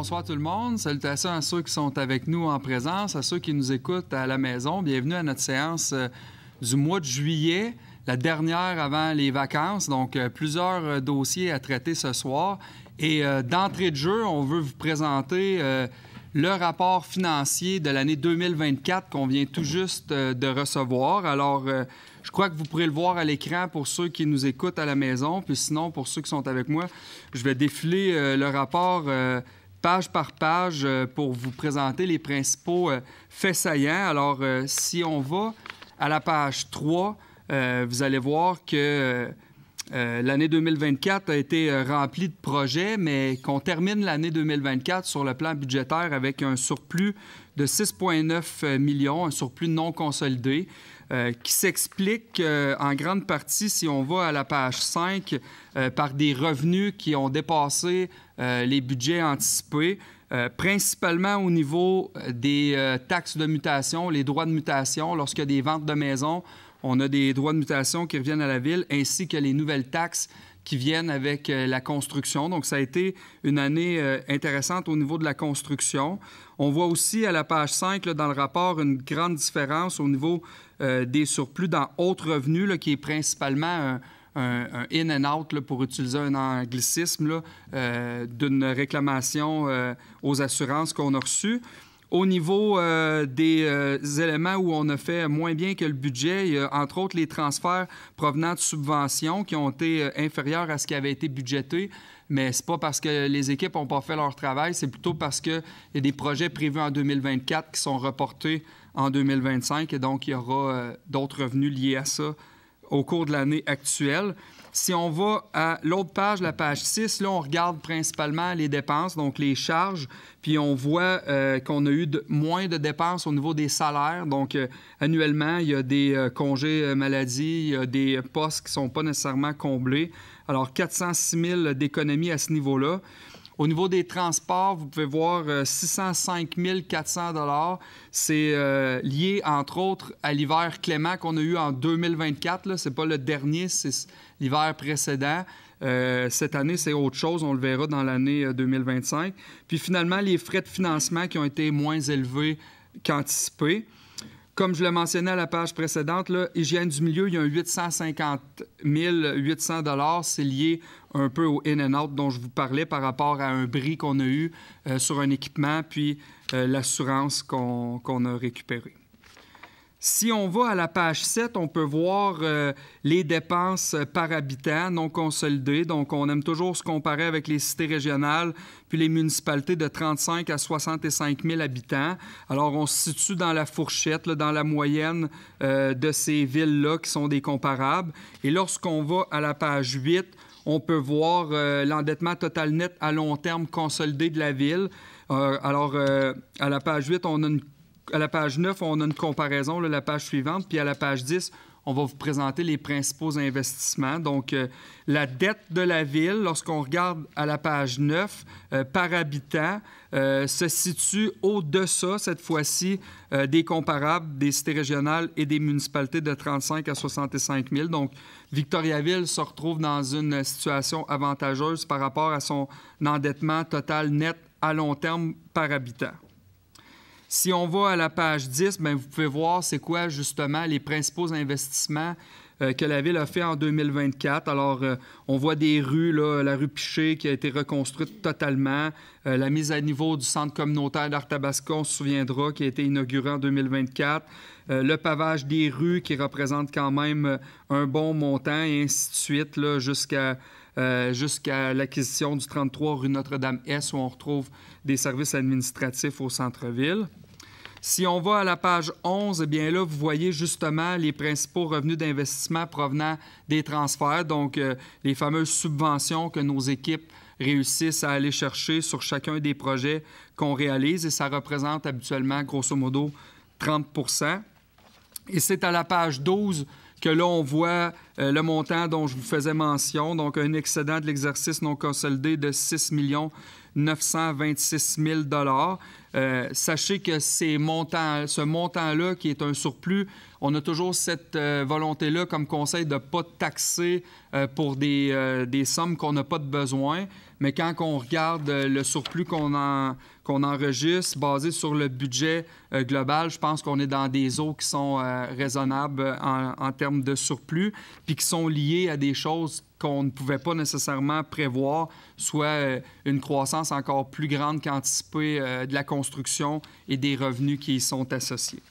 bonsoir tout le monde. Salutations à ceux qui sont avec nous en présence, à ceux qui nous écoutent à la maison. Bienvenue à notre séance du mois de juillet, la dernière avant les vacances. Donc, plusieurs dossiers à traiter ce soir. Et d'entrée de jeu, on veut vous présenter le rapport financier de l'année 2024 qu'on vient tout juste de recevoir. Alors, je crois que vous pourrez le voir à l'écran pour ceux qui nous écoutent à la maison. Puis sinon, pour ceux qui sont avec moi, je vais défiler le rapport page par page pour vous présenter les principaux faits saillants. Alors, si on va à la page 3, vous allez voir que l'année 2024 a été remplie de projets, mais qu'on termine l'année 2024 sur le plan budgétaire avec un surplus de 6,9 millions, un surplus non consolidé, qui s'explique en grande partie, si on va à la page 5, par des revenus qui ont dépassé les budgets anticipés, principalement au niveau des taxes de mutation, les droits de mutation. Lorsqu'il y a des ventes de maisons, on a des droits de mutation qui reviennent à la Ville, ainsi que les nouvelles taxes qui viennent avec la construction. Donc, ça a été une année intéressante au niveau de la construction. On voit aussi à la page 5, là, dans le rapport, une grande différence au niveau des surplus dans autres revenus, là, qui est principalement un in and out, là, pour utiliser un anglicisme, d'une réclamation aux assurances qu'on a reçues. Au niveau des éléments où on a fait moins bien que le budget, il y a entre autres les transferts provenant de subventions qui ont été inférieurs à ce qui avait été budgété. Mais c'est pas parce que les équipes n'ont pas fait leur travail, c'est plutôt parce qu'il y a des projets prévus en 2024 qui sont reportés en 2025 et donc il y aura d'autres revenus liés à ça au cours de l'année actuelle. Si on va à l'autre page, la page 6, là, on regarde principalement les dépenses, donc les charges, puis on voit qu'on a eu moins de dépenses au niveau des salaires. Donc, annuellement, il y a des congés maladie, il y a des postes qui ne sont pas nécessairement comblés. Alors, 406 000 d'économies à ce niveau-là. Au niveau des transports, vous pouvez voir 605 400 $. C'est lié, entre autres, à l'hiver clément qu'on a eu en 2024. Ce n'est pas le dernier, c'est l'hiver précédent. Cette année, c'est autre chose. On le verra dans l'année 2025. Puis finalement, les frais de financement qui ont été moins élevés qu'anticipés. Comme je l'ai mentionné à la page précédente, là, Hygiène du milieu, il y a un 850 800 $. C'est lié un peu au in and out dont je vous parlais par rapport à un bris qu'on a eu sur un équipement, puis l'assurance qu'on a récupérée. Si on va à la page 7, on peut voir les dépenses par habitant non consolidées. Donc, on aime toujours se comparer avec les cités régionales puis les municipalités de 35 à 65 000 habitants. Alors, on se situe dans la fourchette, là, dans la moyenne de ces villes-là qui sont des comparables. Et lorsqu'on va à la page 8, on peut voir l'endettement total net à long terme consolidé de la ville. Alors, à la page 8, à la page 9, on a une comparaison, là, la page suivante, puis à la page 10, on va vous présenter les principaux investissements. Donc, la dette de la Ville, lorsqu'on regarde à la page 9, par habitant, se situe au-deçà, cette fois-ci, des comparables des cités régionales et des municipalités de 35 à 65 000. Donc, Victoriaville se retrouve dans une situation avantageuse par rapport à son endettement total net à long terme par habitant. Si on va à la page 10, bien, vous pouvez voir c'est quoi justement les principaux investissements que la Ville a fait en 2024. Alors, on voit des rues, là, la rue Piché qui a été reconstruite totalement, la mise à niveau du centre communautaire d'Arthabasca, on se souviendra, qui a été inauguré en 2024, le pavage des rues qui représente quand même un bon montant et ainsi de suite, là, jusqu'à l'acquisition du 33 rue Notre-Dame-Est où on retrouve des services administratifs au centre-ville. Si on va à la page 11, eh bien là, vous voyez justement les principaux revenus d'investissement provenant des transferts, donc les fameuses subventions que nos équipes réussissent à aller chercher sur chacun des projets qu'on réalise, et ça représente habituellement, grosso modo, 30 %. Et c'est à la page 12 que là, on voit le montant dont je vous faisais mention, donc un excédent de l'exercice non consolidé de 6 926 000 $. Sachez que ce montant-là, qui est un surplus, on a toujours cette volonté-là comme conseil de ne pas taxer pour des sommes qu'on n'a pas de besoin. Mais quand on regarde le surplus qu'on enregistre basé sur le budget global, je pense qu'on est dans des eaux qui sont raisonnables en termes de surplus, puis qui sont liées à des choses qu'on ne pouvait pas nécessairement prévoir, soit une croissance encore plus grande qu'anticipée de la construction et des revenus qui y sont associés.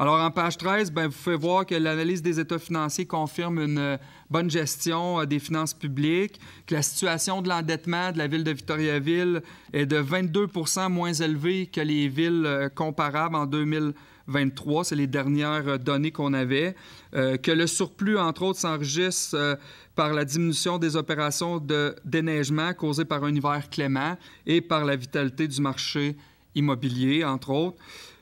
Alors, en page 13, vous pouvez voir que l'analyse des états financiers confirme une bonne gestion des finances publiques, que la situation de l'endettement de la ville de Victoriaville est de 22 % moins élevée que les villes comparables en 2023. C'est les dernières données qu'on avait. Que le surplus, entre autres, s'enregistre par la diminution des opérations de déneigement causées par un hiver clément et par la vitalité du marché immobilier, entre autres.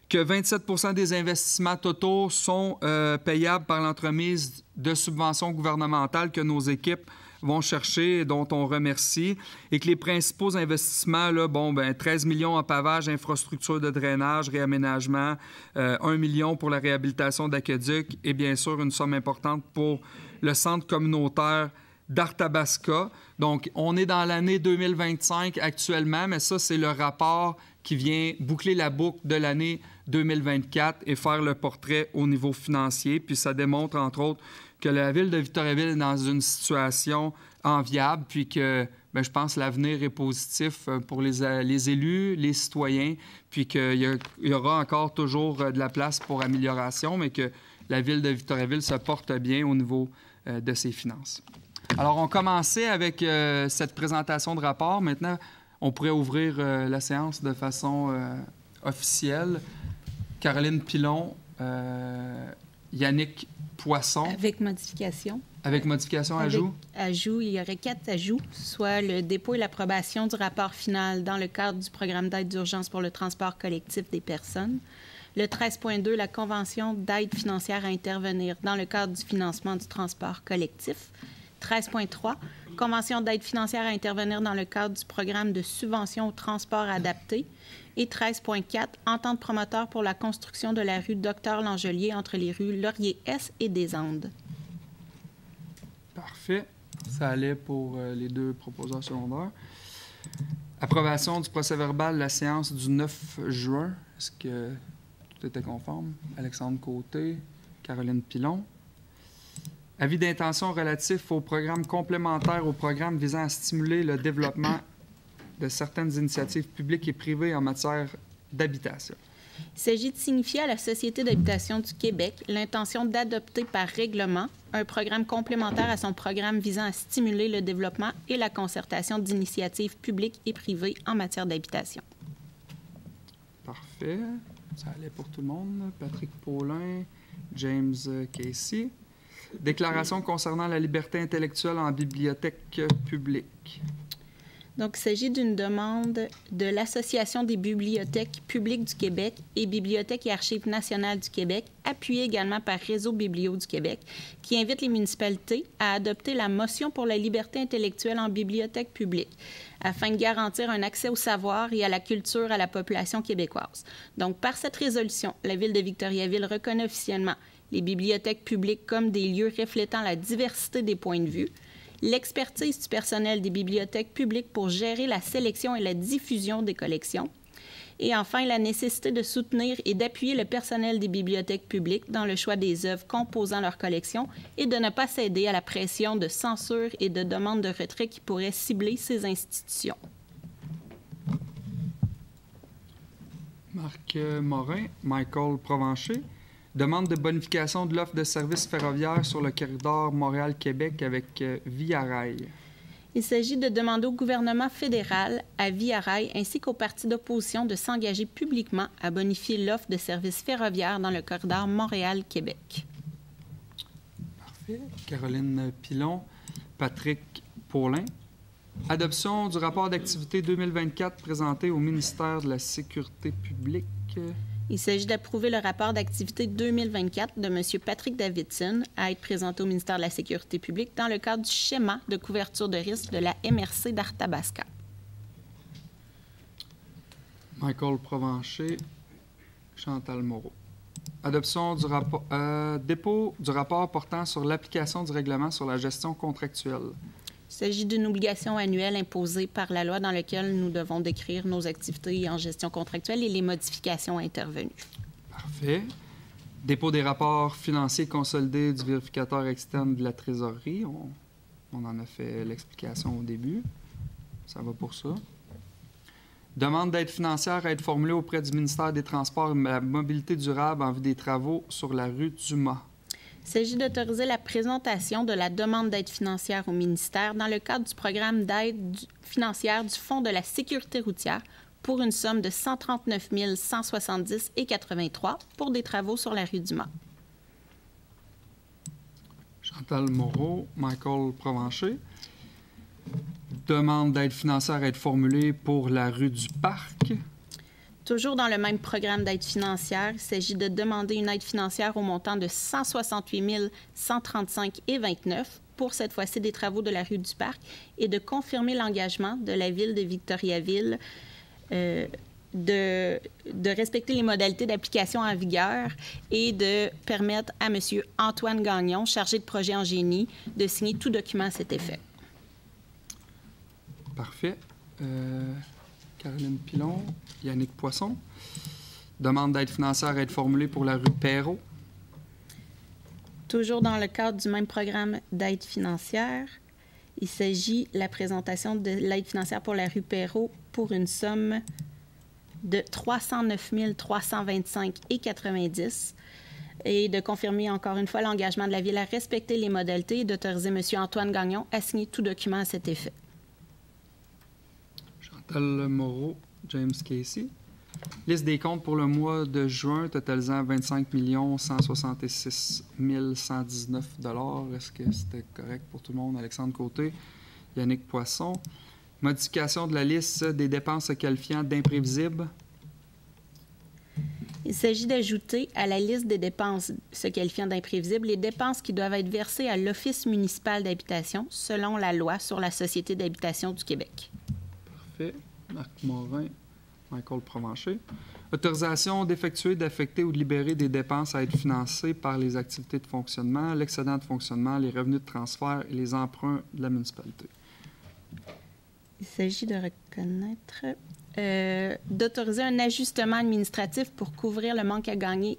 Que 27 % des investissements totaux sont payables par l'entremise de subventions gouvernementales que nos équipes vont chercher et dont on remercie, et que les principaux investissements, là, 13 millions en pavage, infrastructures de drainage, réaménagement, 1 million pour la réhabilitation d'aqueducs et bien sûr une somme importante pour le centre communautaire d'Arthabasca. Donc, on est dans l'année 2025 actuellement, mais ça, c'est le rapport qui vient boucler la boucle de l'année 2024 et faire le portrait au niveau financier. Puis ça démontre, entre autres, que la ville de Victoriaville est dans une situation enviable, puis que je pense que l'avenir est positif pour les élus, les citoyens, puis qu'il y aura encore toujours de la place pour amélioration, mais que la ville de Victoriaville se porte bien au niveau de ses finances. Alors, on commençait avec cette présentation de rapport. Maintenant, on pourrait ouvrir la séance de façon officielle. Caroline Pilon, Yannick Poisson. Avec modification. Avec modification, ajout? Ajout, il y aurait 4 ajouts, soit le dépôt et l'approbation du rapport final dans le cadre du programme d'aide d'urgence pour le transport collectif des personnes. Le 13.2, la convention d'aide financière à intervenir dans le cadre du financement du transport collectif. 13.3, convention d'aide financière à intervenir dans le cadre du programme de subvention au transport adapté. Et 13.4, entente promoteur pour la construction de la rue Docteur-Langelier entre les rues Laurier-Est et des Andes. Parfait. Ça allait pour les deux proposants secondaires. Approbation du procès-verbal de la séance du 9 juin. Est-ce que tout était conforme? Alexandre Côté, Caroline Pilon. Avis d'intention relatif au programme complémentaire au programme visant à stimuler le développement de certaines initiatives publiques et privées en matière d'habitation. Il s'agit de signifier à la Société d'habitation du Québec l'intention d'adopter par règlement un programme complémentaire à son programme visant à stimuler le développement et la concertation d'initiatives publiques et privées en matière d'habitation. Parfait. Ça allait pour tout le monde. Patrick Paulin, James Casey. Déclaration concernant la liberté intellectuelle en bibliothèque publique. Donc, il s'agit d'une demande de l'Association des bibliothèques publiques du Québec et Bibliothèques et Archives nationales du Québec, appuyée également par Réseau Biblio du Québec, qui invite les municipalités à adopter la motion pour la liberté intellectuelle en bibliothèque publique, afin de garantir un accès au savoir et à la culture à la population québécoise. Donc, par cette résolution, la Ville de Victoriaville reconnaît officiellement les bibliothèques publiques comme des lieux reflétant la diversité des points de vue, l'expertise du personnel des bibliothèques publiques pour gérer la sélection et la diffusion des collections, et enfin la nécessité de soutenir et d'appuyer le personnel des bibliothèques publiques dans le choix des œuvres composant leur collection et de ne pas céder à la pression de censure et de demande de retrait qui pourrait cibler ces institutions. Marc Morin, Michael Provencher. Demande de bonification de l'offre de services ferroviaires sur le corridor Montréal-Québec avec Via Rail. Il s'agit de demander au gouvernement fédéral, à Via Rail ainsi qu'aux partis d'opposition de s'engager publiquement à bonifier l'offre de services ferroviaires dans le corridor Montréal-Québec. Parfait. Caroline Pilon, Patrick Paulin. Adoption du rapport d'activité 2024 présenté au ministère de la Sécurité publique. Il s'agit d'approuver le rapport d'activité 2024 de M. Patrick Davidson à être présenté au ministère de la Sécurité publique dans le cadre du schéma de couverture de risque de la MRC d'Arthabasca. Michael Provencher, Chantal Moreau. Adoption du rapport, dépôt du rapport portant sur l'application du règlement sur la gestion contractuelle. Il s'agit d'une obligation annuelle imposée par la loi dans laquelle nous devons décrire nos activités en gestion contractuelle et les modifications intervenues. Parfait. Dépôt des rapports financiers consolidés du vérificateur externe de la trésorerie. On en a fait l'explication au début. Ça va pour ça. Demande d'aide financière à être formulée auprès du ministère des Transports et de la Mobilité durable en vue des travaux sur la rue Dumas. Il s'agit d'autoriser la présentation de la demande d'aide financière au ministère dans le cadre du programme d'aide financière du Fonds de la sécurité routière pour une somme de 139 170,83 pour des travaux sur la rue Dumas. Chantal Moreau, Michael Provencher. Demande d'aide financière à être formulée pour la rue du Parc. Toujours dans le même programme d'aide financière, il s'agit de demander une aide financière au montant de 168 135,29 pour cette fois-ci des travaux de la rue du Parc et de confirmer l'engagement de la ville de Victoriaville de respecter les modalités d'application en vigueur et de permettre à M. Antoine Gagnon, chargé de projet en génie, de signer tout document à cet effet. Parfait. Caroline Pilon, Yannick Poisson. Demande d'aide financière à être formulée pour la rue Perrault. Toujours dans le cadre du même programme d'aide financière, il s'agit de la présentation de l'aide financière pour la rue Perrault pour une somme de 309 325,90 et de confirmer encore une fois l'engagement de la Ville à respecter les modalités et d'autoriser M. Antoine Gagnon à signer tout document à cet effet. Chantal Moreau, James Casey. Liste des comptes pour le mois de juin totalisant 25 166 119 $. Est-ce que c'était correct pour tout le monde? Alexandre Côté, Yannick Poisson. Modification de la liste des dépenses qualifiant d'imprévisibles. Il s'agit d'ajouter à la liste des dépenses se qualifiant d'imprévisibles les dépenses qui doivent être versées à l'Office municipal d'habitation selon la loi sur la Société d'habitation du Québec. Parfait. Marc Morin, Michael Provencher. Autorisation d'effectuer, d'affecter ou de libérer des dépenses à être financées par les activités de fonctionnement, l'excédent de fonctionnement, les revenus de transfert et les emprunts de la municipalité. Il s'agit de reconnaître, d'autoriser un ajustement administratif pour couvrir le manque à gagner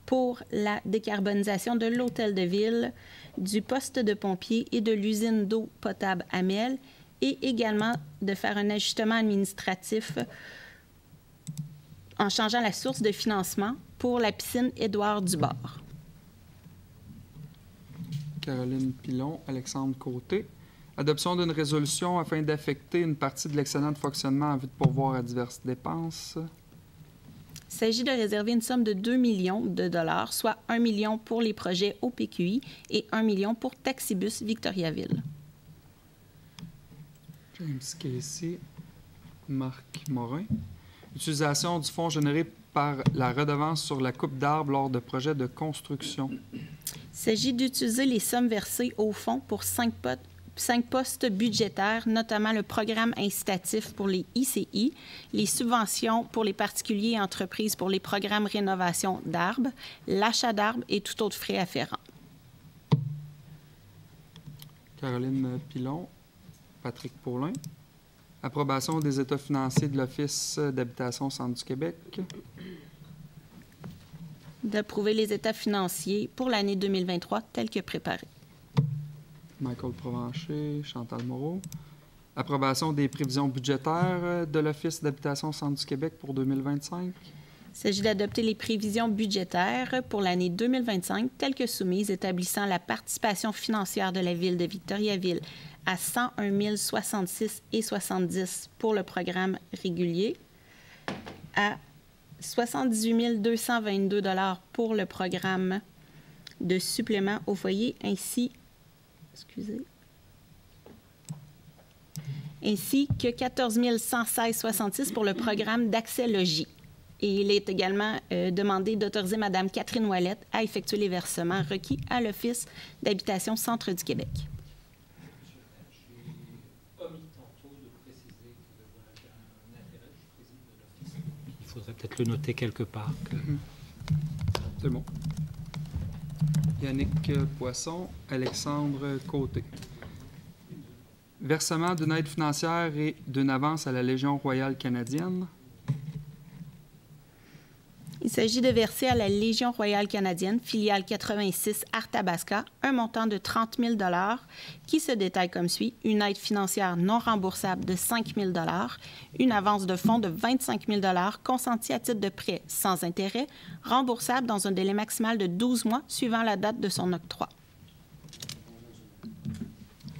pour la décarbonisation de l'hôtel de ville, du poste de pompier et de l'usine d'eau potable Amel, et également de faire un ajustement administratif en changeant la source de financement pour la piscine Édouard Dubord. Caroline Pilon, Alexandre Côté. Adoption d'une résolution afin d'affecter une partie de l'excédent de fonctionnement en vue de pourvoir à diverses dépenses. Il s'agit de réserver une somme de 2 millions de dollars, soit 1 million pour les projets OPQI et 1 million pour Taxibus Victoriaville. James Casey, Marc Morin. Utilisation du fonds généré par la redevance sur la coupe d'arbres lors de projets de construction. Il s'agit d'utiliser les sommes versées au fonds pour 5 postes budgétaires, notamment le programme incitatif pour les ICI, les subventions pour les particuliers et entreprises pour les programmes rénovation d'arbres, l'achat d'arbres et tout autre frais afférents. Caroline Pilon, Patrick Paulin. Approbation des états financiers de l'Office d'habitation Centre du Québec. D'approuver les états financiers pour l'année 2023 tels que préparés. Michael Provencher, Chantal Moreau. Approbation des prévisions budgétaires de l'Office d'habitation Centre du Québec pour 2025. Il s'agit d'adopter les prévisions budgétaires pour l'année 2025 telles que soumises, établissant la participation financière de la Ville de Victoriaville à 101 066,70 pour le programme régulier, à 78 222 $ pour le programme de supplément au foyer, ainsi que 14 116,66 pour le programme d'accès logis. Et il est également demandé d'autoriser Mme Catherine Ouellette à effectuer les versements requis à l'Office d'habitation Centre du Québec. Il faudrait peut-être le noter quelque part. C'est bon. Yannick Poisson, Alexandre Côté. Versement d'une aide financière et d'une avance à la Légion royale canadienne. Il s'agit de verser à la Légion royale canadienne, filiale 86 Arthabasca, un montant de 30 000 qui se détaille comme suit. Une aide financière non remboursable de 5 000 une avance de fonds de 25 000 consentie à titre de prêt sans intérêt, remboursable dans un délai maximal de 12 mois suivant la date de son octroi.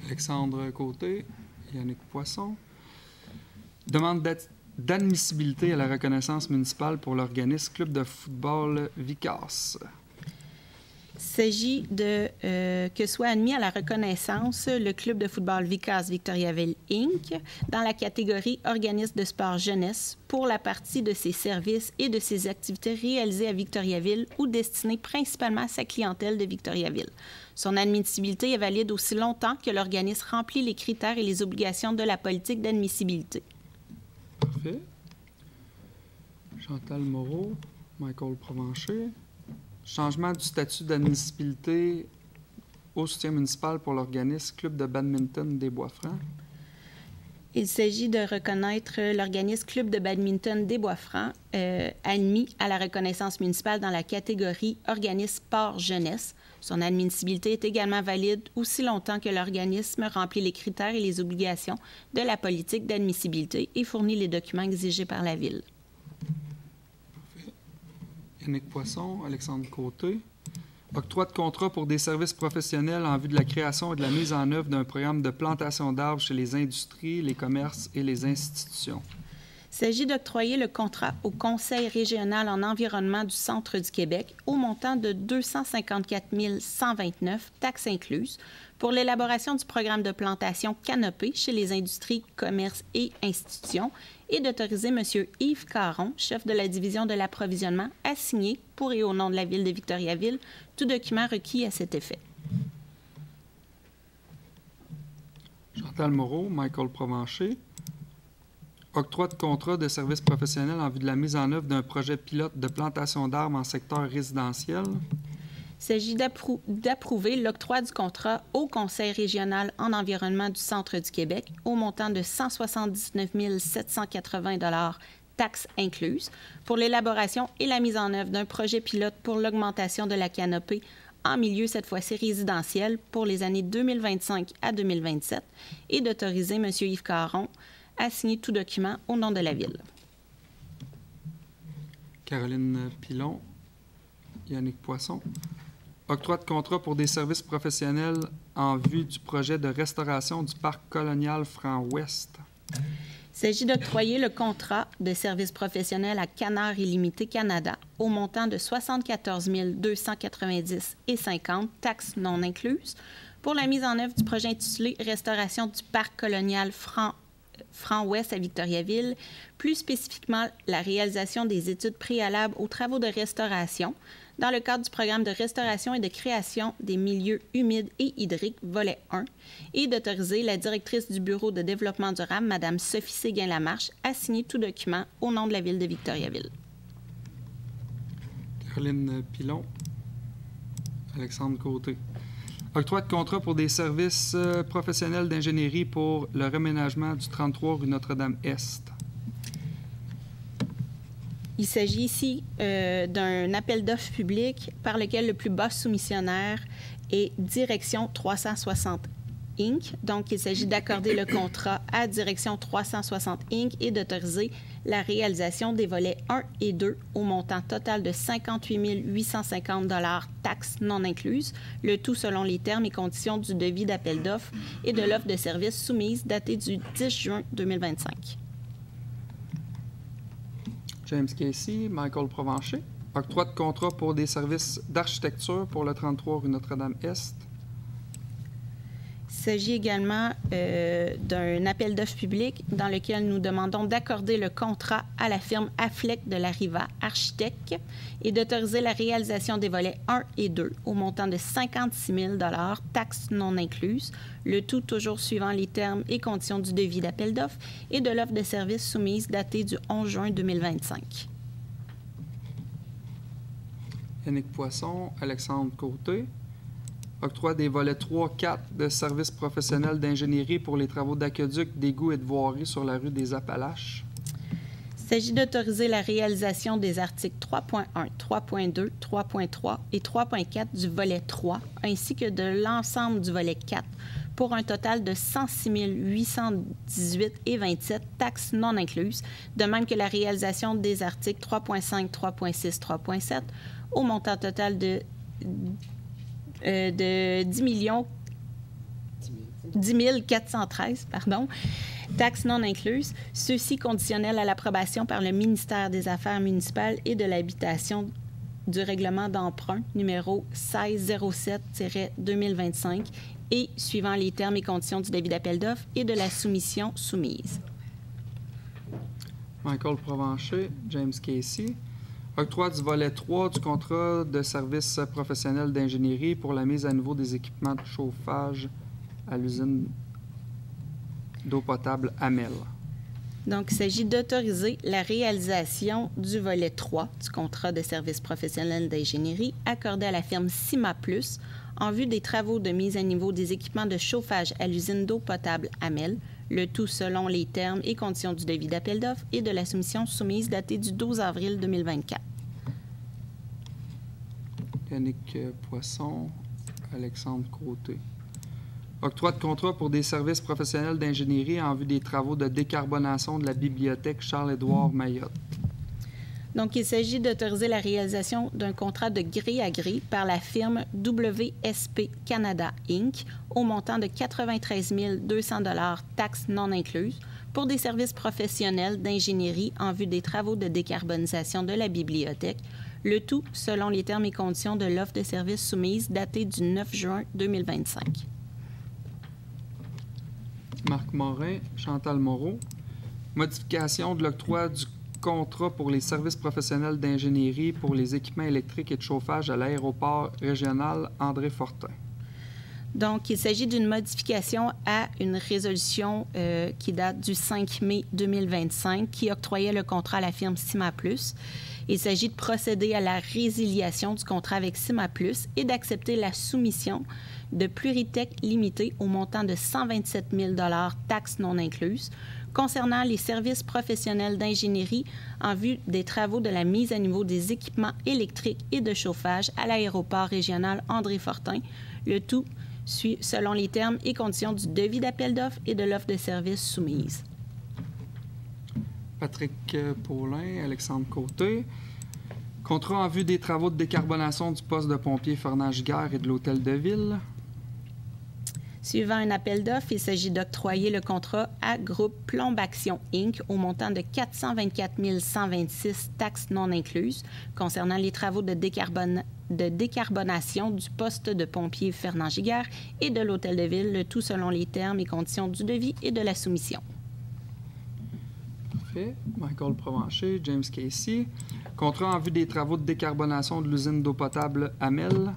Alexandre Côté, Yannick Poisson. Demande d'admissibilité à la reconnaissance municipale pour l'organisme Club de football Vicas. Il s'agit de que soit admis à la reconnaissance le Club de football Vicas Victoriaville Inc. dans la catégorie organisme de sport jeunesse pour la partie de ses services et de ses activités réalisées à Victoriaville ou destinées principalement à sa clientèle de Victoriaville. Son admissibilité est valide aussi longtemps que l'organisme remplit les critères et les obligations de la politique d'admissibilité. Parfait. Chantal Moreau, Michael Provencher. Changement du statut d'admissibilité au soutien municipal pour l'organisme Club de badminton des Bois-Francs. Il s'agit de reconnaître l'organisme Club de badminton des Bois-Francs admis à la reconnaissance municipale dans la catégorie organisme sport jeunesse. Son admissibilité est également valide aussi longtemps que l'organisme remplit les critères et les obligations de la politique d'admissibilité et fournit les documents exigés par la Ville. Parfait. Yannick Poisson, Alexandre Côté. Octroi de contrat pour des services professionnels en vue de la création et de la mise en œuvre d'un programme de plantation d'arbres chez les industries, les commerces et les institutions. Il s'agit d'octroyer le contrat au Conseil régional en environnement du Centre du Québec au montant de 254 129, taxes incluses, pour l'élaboration du programme de plantation canopée chez les industries, commerces et institutions et d'autoriser M. Yves Caron, chef de la division de l'approvisionnement, à signer, pour et au nom de la Ville de Victoriaville, tout document requis à cet effet. Chantal Moreau, Michael Provencher. Octroi de contrat de services professionnels en vue de la mise en œuvre d'un projet pilote de plantation d'arbres en secteur résidentiel. Il s'agit d'approuver l'octroi du contrat au Conseil régional en environnement du Centre du Québec au montant de 179 780 taxes incluses, pour l'élaboration et la mise en œuvre d'un projet pilote pour l'augmentation de la canopée en milieu, cette fois-ci résidentiel, pour les années 2025 à 2027, et d'autoriser M. Yves Caron à signer tout document au nom de la Ville. Caroline Pilon, Yannick Poisson. Octroi de contrat pour des services professionnels en vue du projet de restauration du parc colonial Franc-Ouest. Il s'agit d'octroyer le contrat de service professionnel à Canard Illimité Canada au montant de 74 290,50 taxes non incluses, pour la mise en œuvre du projet intitulé « Restauration du parc colonial Franc-Ouest à Victoriaville », plus spécifiquement la réalisation des études préalables aux travaux de restauration dans le cadre du programme de restauration et de création des milieux humides et hydriques, volet 1, et d'autoriser la directrice du Bureau de développement durable, Mme Sophie Séguin-Lamarche, à signer tout document au nom de la Ville de Victoriaville. Caroline Pilon, Alexandre Côté. Octroi de contrat pour des services professionnels d'ingénierie pour le réménagement du 33 rue Notre-Dame-Est. Il s'agit ici d'un appel d'offres public par lequel le plus bas soumissionnaire est Direction 360 Inc. Donc, il s'agit d'accorder le contrat à Direction 360 Inc. et d'autoriser la réalisation des volets 1 et 2 au montant total de 58 850 taxes non incluses, le tout selon les termes et conditions du devis d'appel d'offres et de l'offre de services soumise datée du 10 juin 2025. James Casey, Michael Provencher. Octroi de contrat pour des services d'architecture pour le 33 rue Notre-Dame-Est. Il Il s'agit également d'un appel d'offres public dans lequel nous demandons d'accorder le contrat à la firme Affleck de la Riva, architecte, et d'autoriser la réalisation des volets 1 et 2 au montant de 56 000 $, taxes non incluses, le tout toujours suivant les termes et conditions du devis d'appel d'offres et de l'offre de services soumise datée du 11 juin 2025. Yannick Poisson, Alexandre Côté. Octroi des volets 3-4 de services professionnels d'ingénierie pour les travaux d'aqueduc, d'égouts et de voirie sur la rue des Appalaches. Il s'agit d'autoriser la réalisation des articles 3.1, 3.2, 3.3 et 3.4 du volet 3, ainsi que de l'ensemble du volet 4, pour un total de 106 818,27 taxes non incluses, de même que la réalisation des articles 3.5, 3.6, 3.7, au montant total de 10 413, taxes non incluses, ceux-ci conditionnels à l'approbation par le ministère des Affaires municipales et de l'Habitation du règlement d'emprunt numéro 1607-2025 et suivant les termes et conditions du devis d'appel d'offres et de la soumission soumise. Michael Provencher, James Casey. Octroi du volet 3 du contrat de service professionnel d'ingénierie pour la mise à niveau des équipements de chauffage à l'usine d'eau potable Amel. Donc, il s'agit d'autoriser la réalisation du volet 3 du contrat de service professionnel d'ingénierie accordé à la firme Cima Plus en vue des travaux de mise à niveau des équipements de chauffage à l'usine d'eau potable Amel, le tout selon les termes et conditions du devis d'appel d'offres et de la soumission soumise datée du 12 avril 2024. Yannick Poisson, Alexandre Côté. Octroi de contrat pour des services professionnels d'ingénierie en vue des travaux de décarbonation de la bibliothèque Charles-Édouard Mayotte. Donc, il s'agit d'autoriser la réalisation d'un contrat de gré à gré par la firme WSP Canada Inc. au montant de 93 200 $ taxes non incluses pour des services professionnels d'ingénierie en vue des travaux de décarbonisation de la bibliothèque, le tout selon les termes et conditions de l'offre de services soumise datée du 9 juin 2025. Marc Morin, Chantal Moreau. Modification de l'octroi du contrat pour les services professionnels d'ingénierie pour les équipements électriques et de chauffage à l'aéroport régional André Fortin. Donc, il s'agit d'une modification à une résolution qui date du 5 mai 2025 qui octroyait le contrat à la firme Cima Plus. Il s'agit de procéder à la résiliation du contrat avec Cima Plus et d'accepter la soumission de Pluritech Limité au montant de 127 000 $ taxes non incluses concernant les services professionnels d'ingénierie en vue des travaux de la mise à niveau des équipements électriques et de chauffage à l'aéroport régional André Fortin, le tout selon les termes et conditions du devis d'appel d'offres et de l'offre de services soumise. Patrick Paulin, Alexandre Côté. Contrat en vue des travaux de décarbonation du poste de pompier Fernand-Giguère et de l'hôtel de ville. Suivant un appel d'offres, il s'agit d'octroyer le contrat à Groupe Plombaction Inc. au montant de 424 126 taxes non incluses concernant les travaux de décarbonation du poste de pompier Fernand-Giguère et de l'hôtel de ville, le tout selon les termes et conditions du devis et de la soumission. Parfait. Michael Provencher, James Casey. Contrat en vue des travaux de décarbonation de l'usine d'eau potable Amel.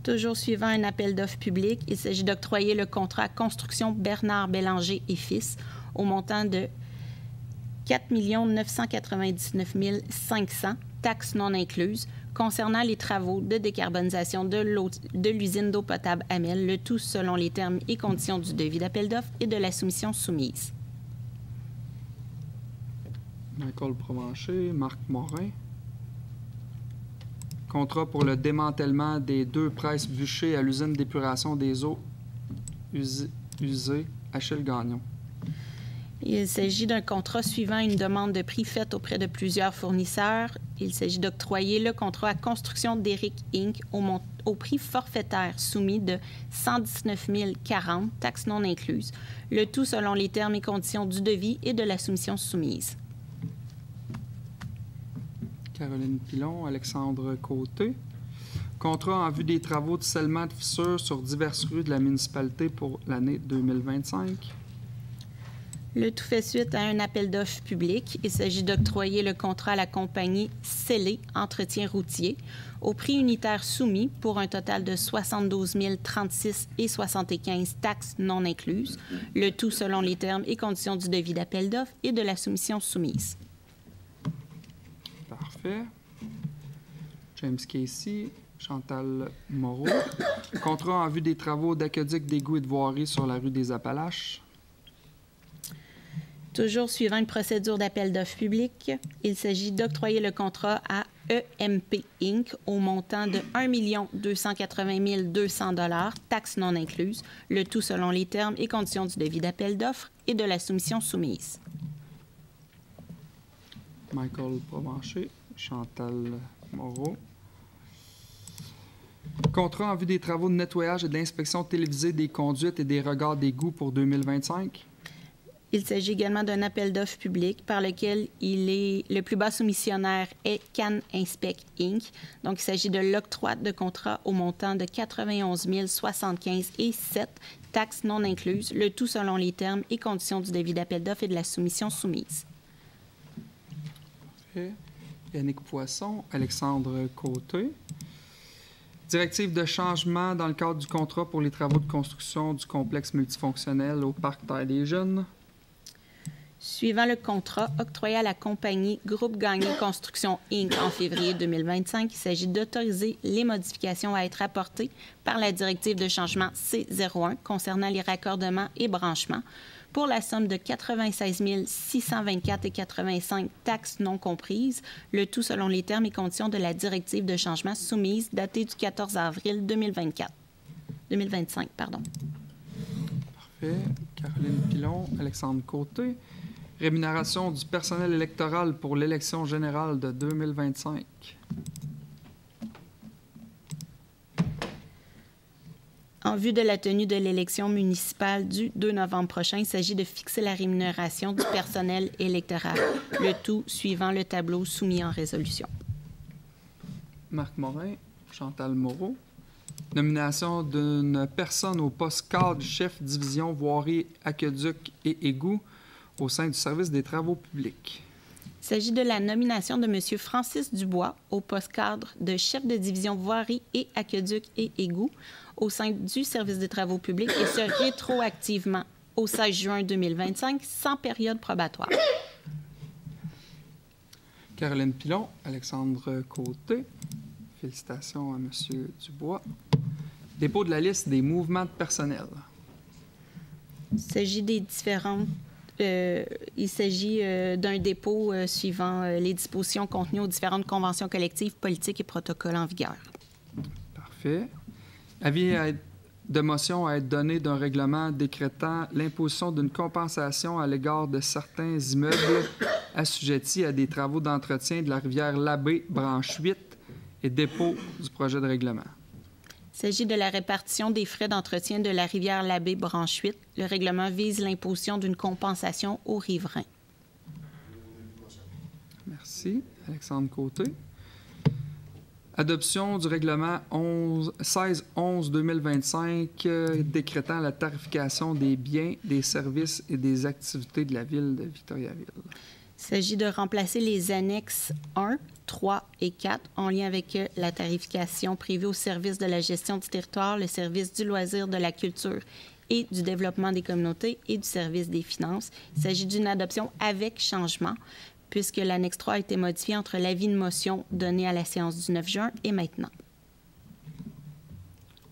Toujours suivant un appel d'offres public, il s'agit d'octroyer le contrat Construction Bernard Bélanger et Fils au montant de 4 999 500, taxes non incluses, concernant les travaux de décarbonisation de l'usine d'eau potable Amel, le tout selon les termes et conditions du devis d'appel d'offres et de la soumission soumise. Michael Provencher, Marc Morin. Contrat pour le démantèlement des 2 presses bûchées à l'usine d'épuration des eaux usées Achille Gagnon. Il s'agit d'un contrat suivant une demande de prix faite auprès de plusieurs fournisseurs. Il s'agit d'octroyer le contrat à Construction d'Éric Inc. au prix forfaitaire soumis de 119 040, taxes non incluses, le tout selon les termes et conditions du devis et de la soumission soumise. Caroline Pilon, Alexandre Côté. Contrat en vue des travaux de scellement de fissures sur diverses rues de la municipalité pour l'année 2025. Le tout fait suite à un appel d'offres public. Il s'agit d'octroyer le contrat à la compagnie Scellé Entretien routier au prix unitaire soumis pour un total de 72 036,75 $ taxes non incluses, le tout selon les termes et conditions du devis d'appel d'offres et de la soumission soumise. Parfait. James Casey, Chantal Moreau. Contrat en vue des travaux d'aqueduc, d'égouts et de voirie sur la rue des Appalaches. Toujours suivant une procédure d'appel d'offres public, il s'agit d'octroyer le contrat à EMP Inc. au montant de 1 280 200 $, taxes non incluses, le tout selon les termes et conditions du devis d'appel d'offres et de la soumission soumise. Michael Provencher, Chantal Moreau. Contrat en vue des travaux de nettoyage et de l'inspection télévisée des conduites et des regards d'égouts pour 2025. Il s'agit également d'un appel d'offres public par lequel le plus bas soumissionnaire est Can Inspect Inc. Donc, il s'agit de l'octroi de contrat au montant de 91 075,7 $, taxes non incluses, le tout selon les termes et conditions du devis d'appel d'offres et de la soumission soumise. Parfait. Yannick Poisson, Alexandre Côté. Directive de changement dans le cadre du contrat pour les travaux de construction du complexe multifonctionnel au Parc Terre des Jeunes. Suivant le contrat octroyé à la compagnie Groupe Gagné Construction Inc. en février 2025, il s'agit d'autoriser les modifications à être apportées par la directive de changement C01 concernant les raccordements et branchements pour la somme de 96 624,85 $, taxes non comprises, le tout selon les termes et conditions de la directive de changement soumise datée du 14 avril 2025. Parfait. Caroline Pilon, Alexandre Côté. Rémunération du personnel électoral pour l'élection générale de 2025. En vue de la tenue de l'élection municipale du 2 novembre prochain, il s'agit de fixer la rémunération du personnel électoral, le tout suivant le tableau soumis en résolution. Marc Morin, Chantal Moreau. Nomination d'une personne au poste cadre chef division voirie, aqueduc et égouts au sein du service des travaux publics. Il s'agit de la nomination de M. Francis Dubois au poste cadre de chef de division voirie et aqueduc et égouts au sein du service des travaux publics et ce rétroactivement au 16 juin 2025 sans période probatoire. Caroline Pilon, Alexandre Côté. Félicitations à M. Dubois. Dépôt de la liste des mouvements de personnel. Il s'agit des différentes d'un dépôt suivant les dispositions contenues aux différentes conventions collectives, politiques et protocoles en vigueur. Parfait. Avis de motion à être donné d'un règlement décrétant l'imposition d'une compensation à l'égard de certains immeubles assujettis à des travaux d'entretien de la rivière Labbé, branche 8, et dépôt du projet de règlement. Il s'agit de la répartition des frais d'entretien de la rivière Labbé, branche 8. Le règlement vise l'imposition d'une compensation aux riverains. Merci. Alexandre Côté. Adoption du règlement 1611-2025 décrétant la tarification des biens, des services et des activités de la ville de Victoriaville. Il s'agit de remplacer les annexes 1, 3 et 4 en lien avec la tarification prévue au service de la gestion du territoire, le service du loisir, de la culture et du développement des communautés et du service des finances. Il s'agit d'une adoption avec changement puisque l'annexe 3 a été modifiée entre l'avis de motion donné à la séance du 9 juin et maintenant.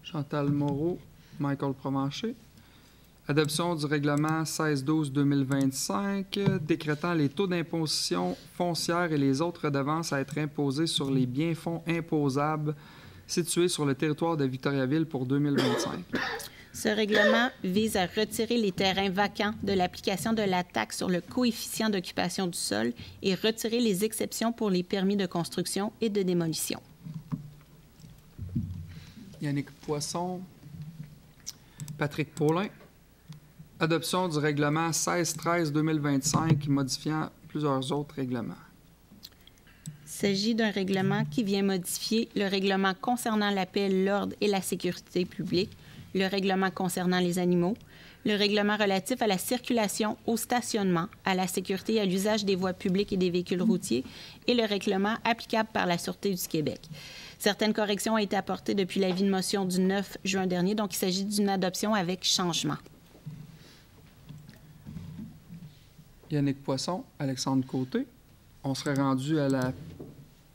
Chantal Moreau, Michael Provencher. Adoption du règlement 1612-2025 décrétant les taux d'imposition foncière et les autres redevances à être imposées sur les biens-fonds imposables situés sur le territoire de Victoriaville pour 2025. Ce règlement vise à retirer les terrains vacants de l'application de la taxe sur le coefficient d'occupation du sol et retirer les exceptions pour les permis de construction et de démolition. Yannick Poisson, Patrick Paulin. Adoption du règlement 1613-2025 modifiant plusieurs autres règlements. Il s'agit d'un règlement qui vient modifier le règlement concernant la paix, l'ordre et la sécurité publique, le règlement concernant les animaux, le règlement relatif à la circulation, au stationnement, à la sécurité et à l'usage des voies publiques et des véhicules routiers et le règlement applicable par la Sûreté du Québec. Certaines corrections ont été apportées depuis l'avis de motion du 9 juin dernier, donc il s'agit d'une adoption avec changement. Yannick Poisson, Alexandre Côté. On serait rendu à la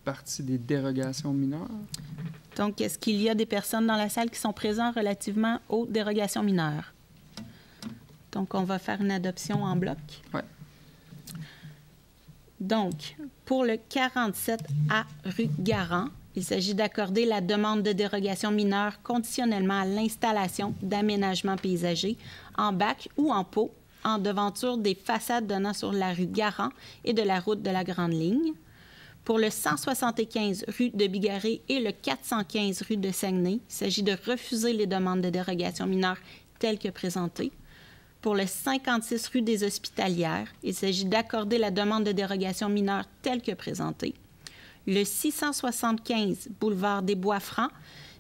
partie des dérogations mineures. Donc, est-ce qu'il y a des personnes dans la salle qui sont présentes relativement aux dérogations mineures? Donc, on va faire une adoption en bloc. Oui. Donc, pour le 47A rue Garand, il s'agit d'accorder la demande de dérogation mineure conditionnellement à l'installation d'aménagements paysagers en bac ou en pot en devanture des façades donnant sur la rue Garand et de la route de la Grande Ligne. Pour le 175 rue de Bigarré et le 415 rue de Saguenay, il s'agit de refuser les demandes de dérogation mineure telles que présentées. Pour le 56 rue des Hospitalières, il s'agit d'accorder la demande de dérogation mineure telle que présentée. Le 675 boulevard des Bois-Francs,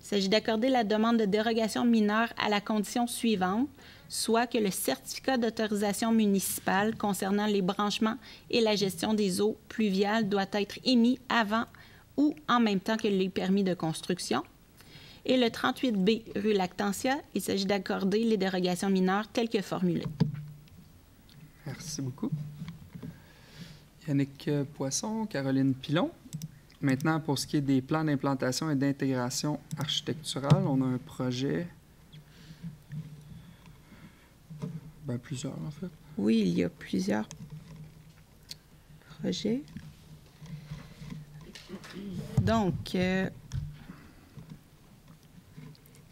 il s'agit d'accorder la demande de dérogation mineure à la condition suivante, soit que le certificat d'autorisation municipale concernant les branchements et la gestion des eaux pluviales doit être émis avant ou en même temps que les permis de construction. Et le 38B rue Lactantia, il s'agit d'accorder les dérogations mineures telles que formulées. Merci beaucoup. Yannick Poisson, Caroline Pilon. Maintenant, pour ce qui est des plans d'implantation et d'intégration architecturale, on a un projet... Bien, plusieurs, en fait. Oui, il y a plusieurs projets. Donc,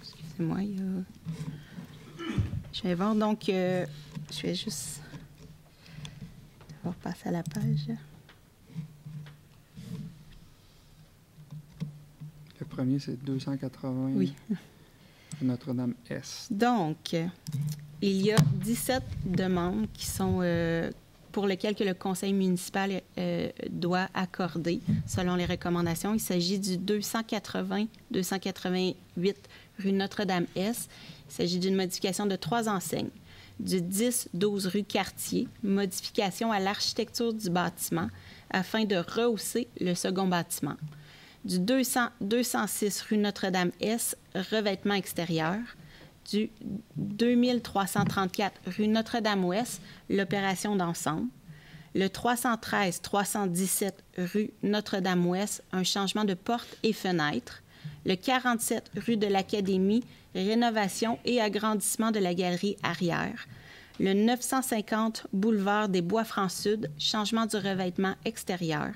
excusez-moi, il y a... Je vais voir, donc, je vais juste devoir passer à la page. Le premier, c'est 280 Oui. Notre-Dame-Est. Donc, il y a 17 demandes qui sont pour lesquelles que le conseil municipal doit accorder selon les recommandations. Il s'agit du 280-288 rue Notre-Dame-Est. Il s'agit d'une modification de 3 enseignes. Du 10-12 rue Cartier, modification à l'architecture du bâtiment afin de rehausser le second bâtiment. Du 206 rue Notre-Dame-Est, revêtement extérieur. Du 2334 rue Notre-Dame-Ouest, l'opération d'ensemble. Le 313-317 rue Notre-Dame-Ouest, un changement de porte et fenêtre. Le 47 rue de l'Académie, rénovation et agrandissement de la galerie arrière. Le 950 boulevard des Bois-Francs-Sud, changement du revêtement extérieur.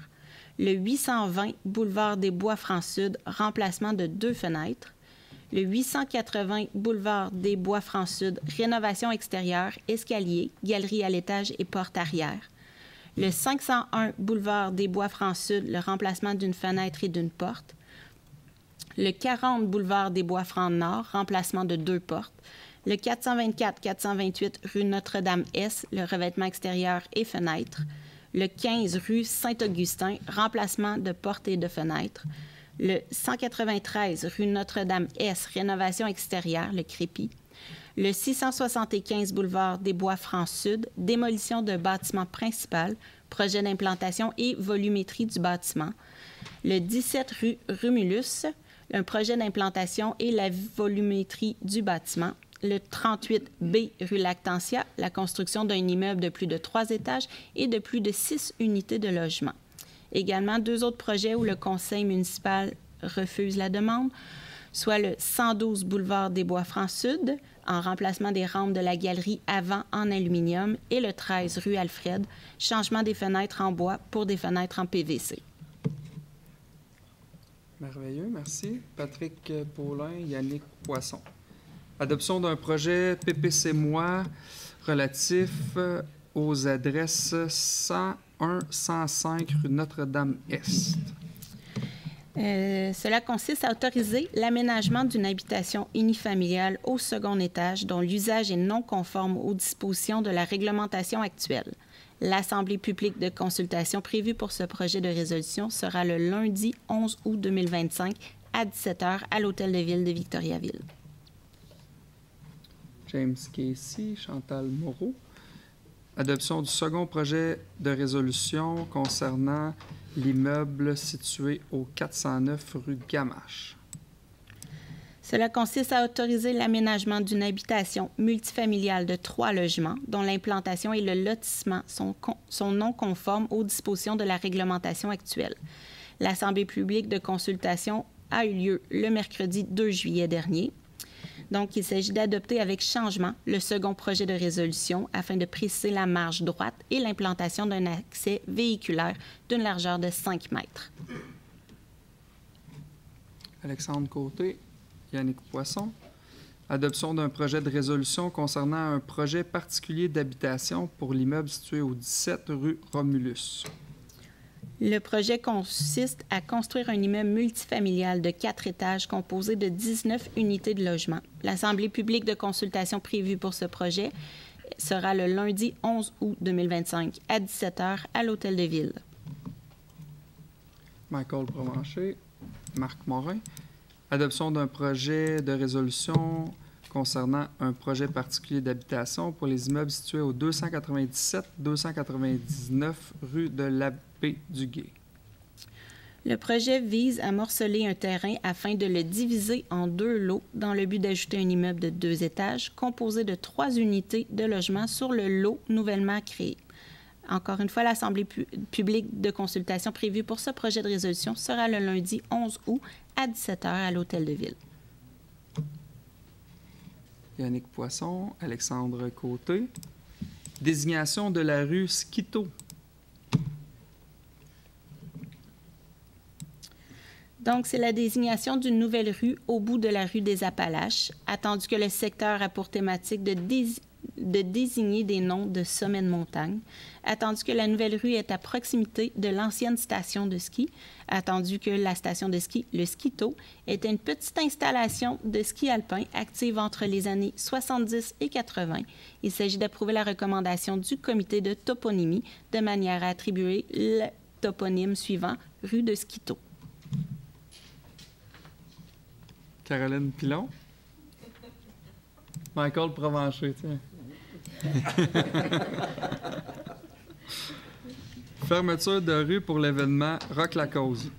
Le 820 boulevard des Bois-Francs-Sud, remplacement de 2 fenêtres. Le 880 boulevard des Bois-Francs-Sud, rénovation extérieure, escalier, galerie à l'étage et porte arrière. Le 501 boulevard des Bois-Francs-Sud, le remplacement d'une fenêtre et d'une porte. Le 40 boulevard des Bois-Francs-Nord, remplacement de 2 portes. Le 424-428 rue Notre-Dame-Est, le revêtement extérieur et fenêtre. Le 15 rue Saint-Augustin, remplacement de portes et de fenêtres. Le 193 rue Notre-Dame-Est, rénovation extérieure, le crépi. Le 675 boulevard des Bois-Francs-Sud, démolition de bâtiment principal, projet d'implantation et volumétrie du bâtiment. Le 17 rue Rumulus, un projet d'implantation et la volumétrie du bâtiment. Le 38B rue Lactantia, la construction d'un immeuble de plus de 3 étages et de plus de 6 unités de logement. Également, 2 autres projets où le conseil municipal refuse la demande, soit le 112 boulevard des Bois-Francs-Sud, en remplacement des rampes de la galerie avant en aluminium, et le 13 rue Alfred, changement des fenêtres en bois pour des fenêtres en PVC. Merveilleux, merci. Patrick Paulin, Yannick Poisson. Adoption d'un projet PPC-moi relatif aux adresses 101-105 rue Notre-Dame-Est. Cela consiste à autoriser l'aménagement d'une habitation unifamiliale au second étage dont l'usage est non conforme aux dispositions de la réglementation actuelle. L'Assemblée publique de consultation prévue pour ce projet de résolution sera le lundi 11 août 2025 à 17h à l'Hôtel de Ville de Victoriaville. James Casey, Chantal Moreau. Adoption du second projet de résolution concernant l'immeuble situé au 409 rue Gamache. Cela consiste à autoriser l'aménagement d'une habitation multifamiliale de 3 logements dont l'implantation et le lotissement sont non conformes aux dispositions de la réglementation actuelle. L'Assemblée publique de consultation a eu lieu le mercredi 2 juillet dernier. Donc, il s'agit d'adopter avec changement le second projet de résolution afin de préciser la marge droite et l'implantation d'un accès véhiculaire d'une largeur de 5 mètres. Alexandre Côté, Yannick Poisson. Adoption d'un projet de résolution concernant un projet particulier d'habitation pour l'immeuble situé au 17 rue Romulus. Le projet consiste à construire un immeuble multifamilial de 4 étages composé de 19 unités de logement. L'Assemblée publique de consultation prévue pour ce projet sera le lundi 11 août 2025 à 17h à l'Hôtel de Ville. Michael Provencher, Marc Morin. Adoption d'un projet de résolution concernant un projet particulier d'habitation pour les immeubles situés au 297-299 rue de l'Abbé-du-Gué. Le projet vise à morceler un terrain afin de le diviser en 2 lots dans le but d'ajouter un immeuble de 2 étages composé de 3 unités de logement sur le lot nouvellement créé. Encore une fois, l'Assemblée publique de consultation prévue pour ce projet de résolution sera le lundi 11 août à 17h à l'Hôtel de Ville. Yannick Poisson, Alexandre Côté. Désignation de la rue Skito. Donc, c'est la désignation d'une nouvelle rue au bout de la rue des Appalaches, attendu que le secteur a pour thématique de désigner des noms de sommets de montagne, attendu que la nouvelle rue est à proximité de l'ancienne station de ski, attendu que la station de ski, le Skito, est une petite installation de ski alpin active entre les années 70 et 80. Il s'agit d'approuver la recommandation du comité de toponymie de manière à attribuer le toponyme suivant, rue de Skito. Caroline Pilon. Michael Provencher, tiens. Fermeture de rue pour l'événement Rock la Cause.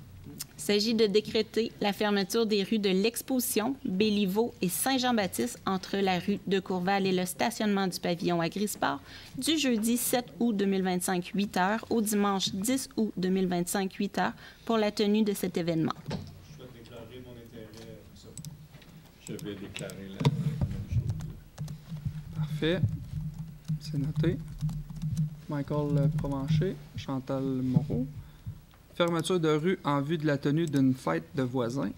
Il s'agit de décréter la fermeture des rues de l'Exposition, Béliveau et Saint-Jean-Baptiste entre la rue de Courval et le stationnement du pavillon Agrisport du jeudi 7 août 2025, 8 h au dimanche 10 août 2025, 8 h pour la tenue de cet événement. Je souhaite déclarer mon intérêt à ça. Je vais déclarer la même chose. Parfait. C'est noté. Michael Provencher, Chantal Moreau. Fermeture de rue en vue de la tenue d'une fête de voisins.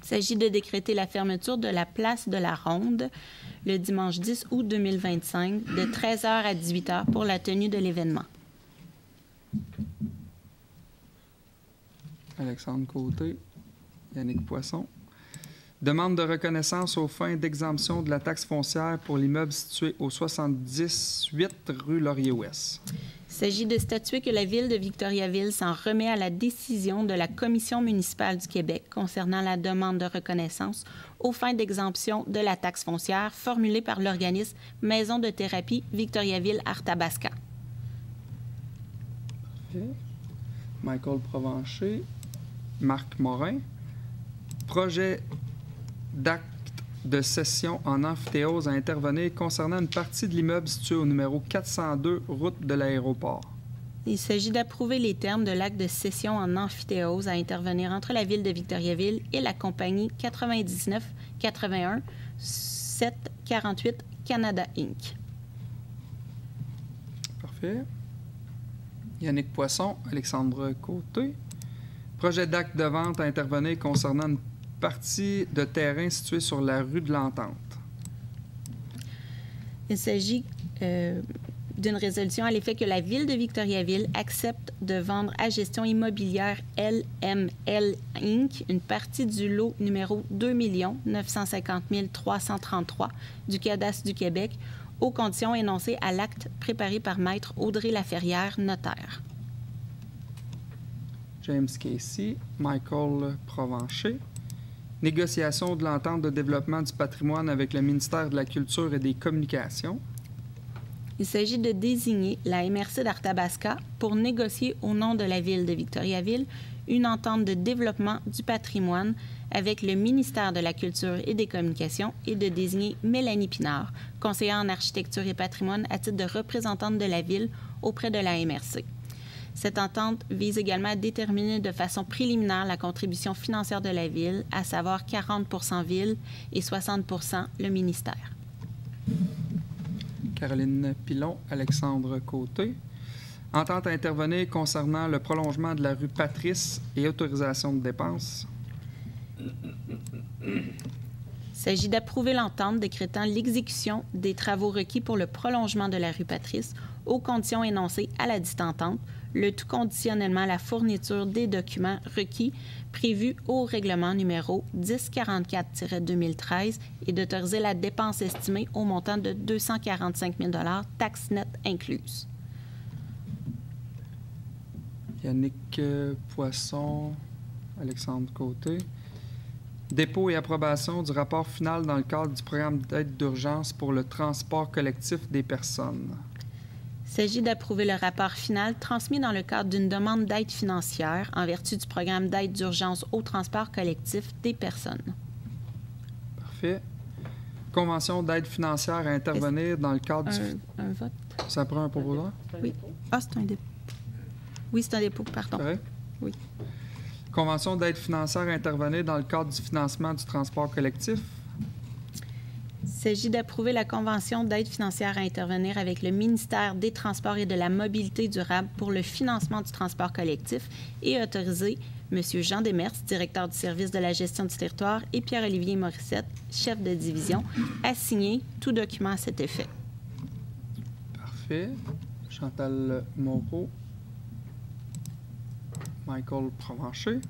Il s'agit de décréter la fermeture de la place de la Ronde le dimanche 10 août 2025 de 13 h à 18 h pour la tenue de l'événement. Alexandre Côté, Yannick Poisson. Demande de reconnaissance aux fins d'exemption de la taxe foncière pour l'immeuble situé au 78 rue Laurier-Ouest. Il s'agit de statuer que la Ville de Victoriaville s'en remet à la décision de la Commission municipale du Québec concernant la demande de reconnaissance aux fins d'exemption de la taxe foncière formulée par l'organisme Maison de thérapie Victoriaville-Arthabasca. Parfait. Michael Provencher, Marc Morin. Projet d'acte de cession en amphithéose à intervenir concernant une partie de l'immeuble situé au numéro 402, route de l'aéroport. Il s'agit d'approuver les termes de l'acte de cession en amphithéose à intervenir entre la Ville de Victoriaville et la compagnie 99-81 748 Canada Inc. Parfait. Yannick Poisson, Alexandre Côté. Projet d'acte de vente à intervenir concernant une partie de terrain située sur la rue de l'Entente. Il s'agit d'une résolution à l'effet que la Ville de Victoriaville accepte de vendre à Gestion immobilière LML Inc. une partie du lot numéro 2 950 333 du Cadastre du Québec aux conditions énoncées à l'acte préparé par Maître Audrey Laferrière, notaire. James Casey, Michael Provencher. Négociation de l'entente de développement du patrimoine avec le ministère de la Culture et des Communications. Il s'agit de désigner la MRC d'Arthabasca pour négocier au nom de la Ville de Victoriaville une entente de développement du patrimoine avec le ministère de la Culture et des Communications et de désigner Mélanie Pinard, conseillère en architecture et patrimoine à titre de représentante de la Ville auprès de la MRC. Cette entente vise également à déterminer de façon préliminaire la contribution financière de la Ville, à savoir 40 % Ville et 60 % le ministère. Caroline Pilon, Alexandre Côté. Entente à intervenir concernant le prolongement de la rue Patrice et autorisation de dépenses. Il s'agit d'approuver l'entente décrétant l'exécution des travaux requis pour le prolongement de la rue Patrice aux conditions énoncées à la dite entente, le tout conditionnellement à la fourniture des documents requis prévus au règlement numéro 1044-2013 et d'autoriser la dépense estimée au montant de 245 000 $, taxes nettes incluses. Yannick Poisson, Alexandre Côté. Dépôt et approbation du rapport final dans le cadre du programme d'aide d'urgence pour le transport collectif des personnes. Il s'agit d'approuver le rapport final transmis dans le cadre d'une demande d'aide financière en vertu du programme d'aide d'urgence au transport collectif des personnes. Parfait. Convention d'aide financière à intervenir dans le cadre du... Un vote? Ça prend un proposeur? Oui. Ah, c'est un dépôt. Oui, c'est un dépôt, pardon. Correct? Oui. Convention d'aide financière à intervenir dans le cadre du financement du transport collectif. Il s'agit d'approuver la convention d'aide financière à intervenir avec le ministère des Transports et de la Mobilité durable pour le financement du transport collectif et autoriser M. Jean Demers, directeur du service de la gestion du territoire, et Pierre-Olivier Morissette, chef de division, à signer tout document à cet effet. Parfait. Chantal Moreau. Michael Provencher.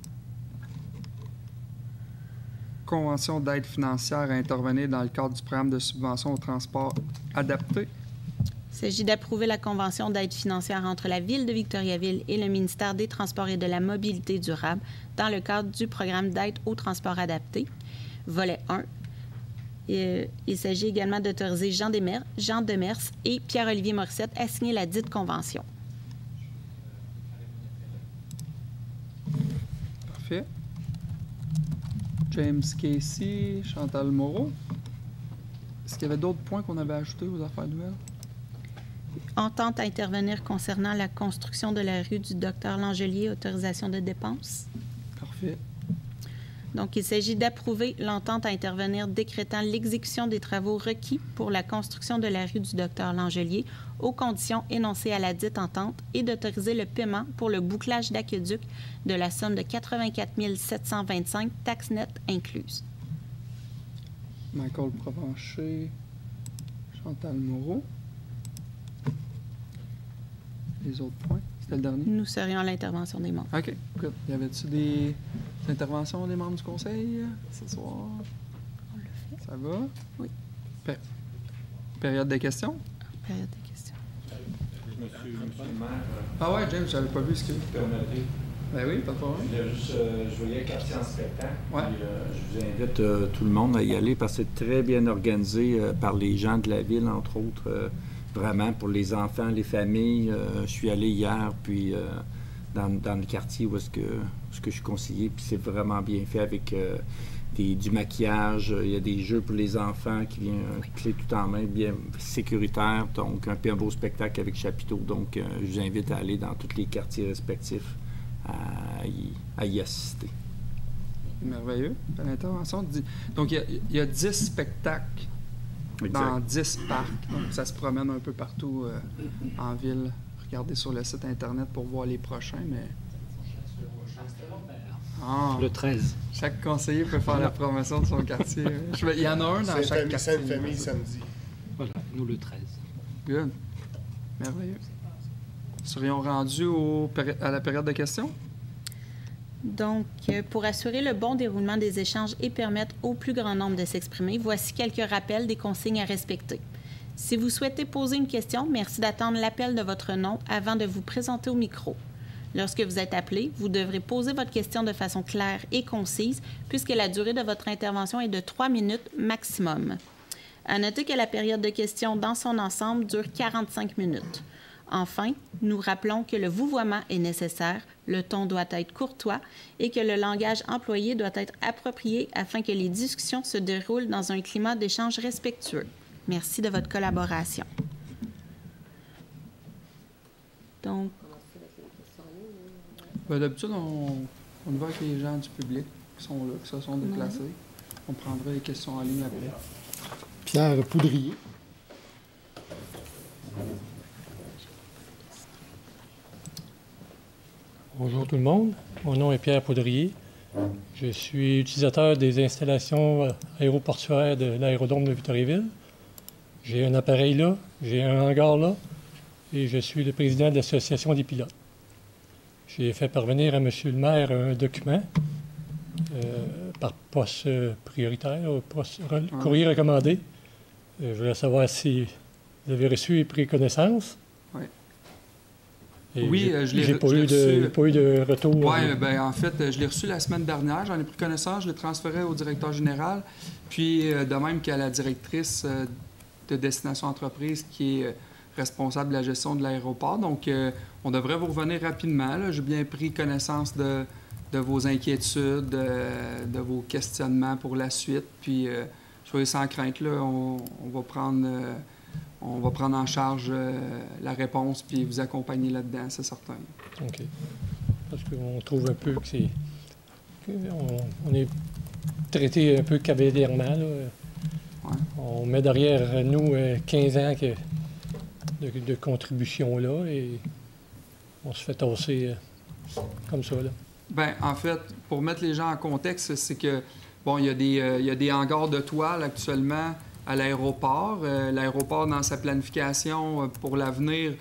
Convention d'aide financière à intervenir dans le cadre du programme de subvention au transport adapté. Il s'agit d'approuver la convention d'aide financière entre la Ville de Victoriaville et le ministère des Transports et de la Mobilité durable dans le cadre du programme d'aide au transport adapté, volet 1. Il s'agit également d'autoriser Jean Demers et Pierre-Olivier Morissette à signer la dite convention. Parfait. James Casey, Chantal Moreau. Est-ce qu'il y avait d'autres points qu'on avait ajoutés aux affaires nouvelles? Entente à intervenir concernant la construction de la rue du Docteur Langelier, autorisation de dépenses. Parfait. Donc, il s'agit d'approuver l'entente à intervenir décrétant l'exécution des travaux requis pour la construction de la rue du Docteur Langelier aux conditions énoncées à la dite entente et d'autoriser le paiement pour le bouclage d'aqueduc de la somme de 84 725, taxes nettes incluses. Michael Provencher, Chantal Moreau. Les autres points, c'était le dernier? Nous serions à l'intervention des membres. OK, good. Y avait-tu des interventions des membres du conseil ce soir? On le fait. Ça va? Oui. Période de questions? Période de questions. Monsieur le maire, Ah ouais, James, j'avais pas vu ce que... permettez. Ben oui, pas de problème. Je voyais quartier en spectacle. Ouais. Puis, je vous invite tout le monde à y aller parce que c'est très bien organisé par les gens de la ville, entre autres. Vraiment, pour les enfants, les familles. Je suis allé hier, puis dans le quartier où est-ce que je suis conseiller, puis c'est vraiment bien fait avec du maquillage. Il y a des jeux pour les enfants qui viennent clé tout en main, bien sécuritaire. Donc, un beau spectacle avec chapiteau. Donc, je vous invite à aller dans tous les quartiers respectifs à y assister. Merveilleux. Belle intervention. Donc, il y a 10 spectacles dans 10 parcs. Donc, ça se promène un peu partout en ville. Regardez sur le site Internet pour voir les prochains, mais... Ah, Le 13. chaque conseiller peut faire la promotion de son quartier. Il y en a un dans chaque quartier. Sainte-Famille samedi. Voilà, nous le 13. Good. Merveilleux. Serions rendus à la période de questions? Donc, pour assurer le bon déroulement des échanges et permettre au plus grand nombre de s'exprimer, voici quelques rappels des consignes à respecter. Si vous souhaitez poser une question, merci d'attendre l'appel de votre nom avant de vous présenter au micro. Lorsque vous êtes appelé, vous devrez poser votre question de façon claire et concise, puisque la durée de votre intervention est de 3 minutes maximum. À noter que la période de questions dans son ensemble dure 45 minutes. Enfin, nous rappelons que le vouvoiement est nécessaire, le ton doit être courtois et que le langage employé doit être approprié afin que les discussions se déroulent dans un climat d'échange respectueux. Merci de votre collaboration. Donc, D'habitude, on y va avec les gens du public qui sont là, qui se sont déplacés. On prendra les questions en ligne après. Pierre Poudrier. Bonjour tout le monde, mon nom est Pierre Poudrier. Je suis utilisateur des installations aéroportuaires de l'aérodrome de Victoriaville. J'ai un appareil là, j'ai un hangar là et je suis le président de l'association des pilotes. J'ai fait parvenir à M. le maire un document par poste prioritaire, courrier recommandé. Je voulais savoir si vous avez reçu et pris connaissance. Et oui, je l'ai reçu. Pas eu de retour. Oui, bien, en fait, je l'ai reçu la semaine dernière. J'en ai pris connaissance. Je l'ai transféré au directeur général. Puis, de même qu'à la directrice de Destination Entreprise qui est responsable de la gestion de l'aéroport. Donc, on devrait vous revenir rapidement. Là. J'ai bien pris connaissance de vos inquiétudes, de vos questionnements pour la suite. Puis, soyez sans crainte. Là, on va prendre en charge la réponse puis vous accompagner là-dedans, c'est certain. OK. Parce qu'on trouve un peu que c'est... On est traité un peu cavalièrement. Là. Ouais. On met derrière nous 15 ans de contribution là et on se fait tasser comme ça. Là. Bien, en fait, pour mettre les gens en contexte, c'est que, bon, il y a des hangars de toile actuellement à l'aéroport. L'aéroport, dans sa planification pour l'avenir,